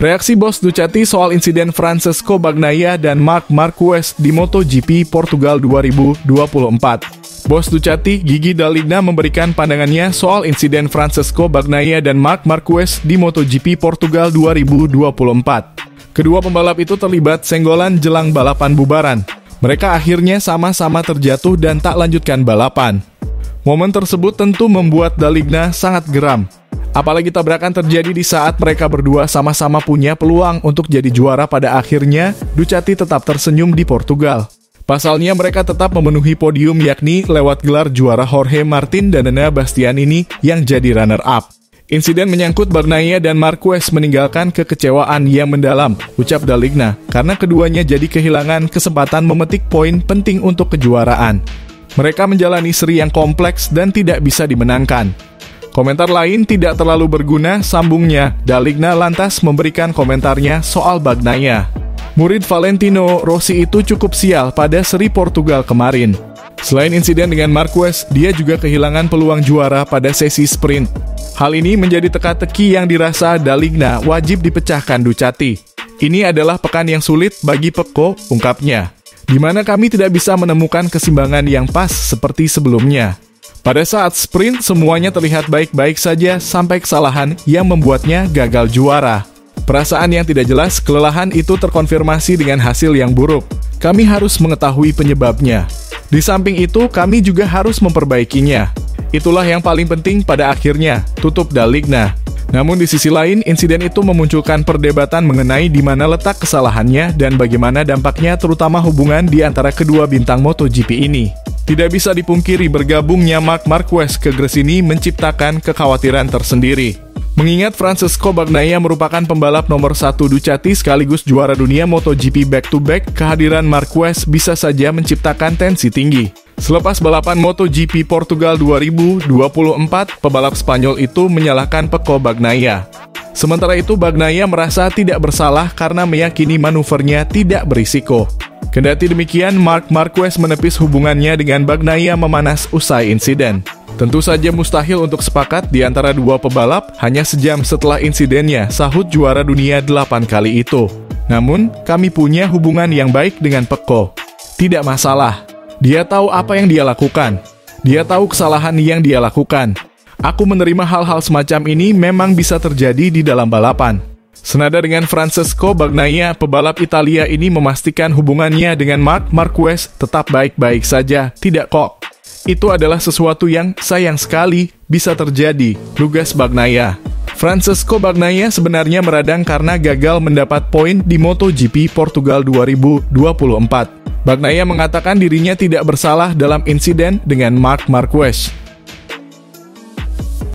Reaksi bos Ducati soal insiden Francesco Bagnaia dan Marc Marquez di MotoGP Portugal 2024. Bos Ducati, Gigi Dall'Igna memberikan pandangannya soal insiden Francesco Bagnaia dan Marc Marquez di MotoGP Portugal 2024. Kedua pembalap itu terlibat senggolan jelang balapan bubaran. Mereka akhirnya sama-sama terjatuh dan tak lanjutkan balapan. Momen tersebut tentu membuat Dall'Igna sangat geram. Apalagi tabrakan terjadi di saat mereka berdua sama-sama punya peluang untuk jadi juara. Pada akhirnya, Ducati tetap tersenyum di Portugal. Pasalnya mereka tetap memenuhi podium, yakni lewat gelar juara Jorge Martin dan Enea Bastianini yang jadi runner-up. Insiden menyangkut Bagnaia dan Marquez meninggalkan kekecewaan yang mendalam, ucap Dall'Igna, karena keduanya jadi kehilangan kesempatan memetik poin penting untuk kejuaraan. Mereka menjalani seri yang kompleks dan tidak bisa dimenangkan. Komentar lain tidak terlalu berguna, sambungnya. Dall'Igna lantas memberikan komentarnya soal Bagnaia. Murid Valentino Rossi itu cukup sial pada seri Portugal kemarin. Selain insiden dengan Marquez, dia juga kehilangan peluang juara pada sesi sprint. Hal ini menjadi teka-teki yang dirasa Dall'Igna wajib dipecahkan Ducati. Ini adalah pekan yang sulit bagi Pecco, ungkapnya, di mana kami tidak bisa menemukan keseimbangan yang pas seperti sebelumnya. Pada saat sprint, semuanya terlihat baik-baik saja sampai kesalahan yang membuatnya gagal juara. Perasaan yang tidak jelas, kelelahan itu terkonfirmasi dengan hasil yang buruk. Kami harus mengetahui penyebabnya. Di samping itu, kami juga harus memperbaikinya. Itulah yang paling penting pada akhirnya, tutup Dall'Igna. Namun di sisi lain, insiden itu memunculkan perdebatan mengenai di mana letak kesalahannya dan bagaimana dampaknya terutama hubungan di antara kedua bintang MotoGP ini. Tidak bisa dipungkiri bergabungnya Marc Marquez ke Gresini menciptakan kekhawatiran tersendiri. Mengingat Francesco Bagnaia merupakan pembalap nomor 1 Ducati sekaligus juara dunia MotoGP back-to-back, kehadiran Marquez bisa saja menciptakan tensi tinggi. Selepas balapan MotoGP Portugal 2024, pebalap Spanyol itu menyalahkan Pecco Bagnaia. Sementara itu Bagnaia merasa tidak bersalah karena meyakini manuvernya tidak berisiko. Kendati demikian, Marc Marquez menepis hubungannya dengan Bagnaia memanas usai insiden. Tentu saja mustahil untuk sepakat di antara dua pebalap hanya sejam setelah insidennya, sahut juara dunia 8 kali itu. Namun, kami punya hubungan yang baik dengan Pecco. Tidak masalah. Dia tahu apa yang dia lakukan. Dia tahu kesalahan yang dia lakukan. Aku menerima hal-hal semacam ini memang bisa terjadi di dalam balapan. Senada dengan Francesco Bagnaia, pebalap Italia ini memastikan hubungannya dengan Marc Marquez tetap baik-baik saja. Tidak kok. Itu adalah sesuatu yang sayang sekali bisa terjadi, lugas Bagnaia. Francesco Bagnaia sebenarnya meradang karena gagal mendapat poin di MotoGP Portugal 2024. Bagnaia mengatakan dirinya tidak bersalah dalam insiden dengan Marc Marquez.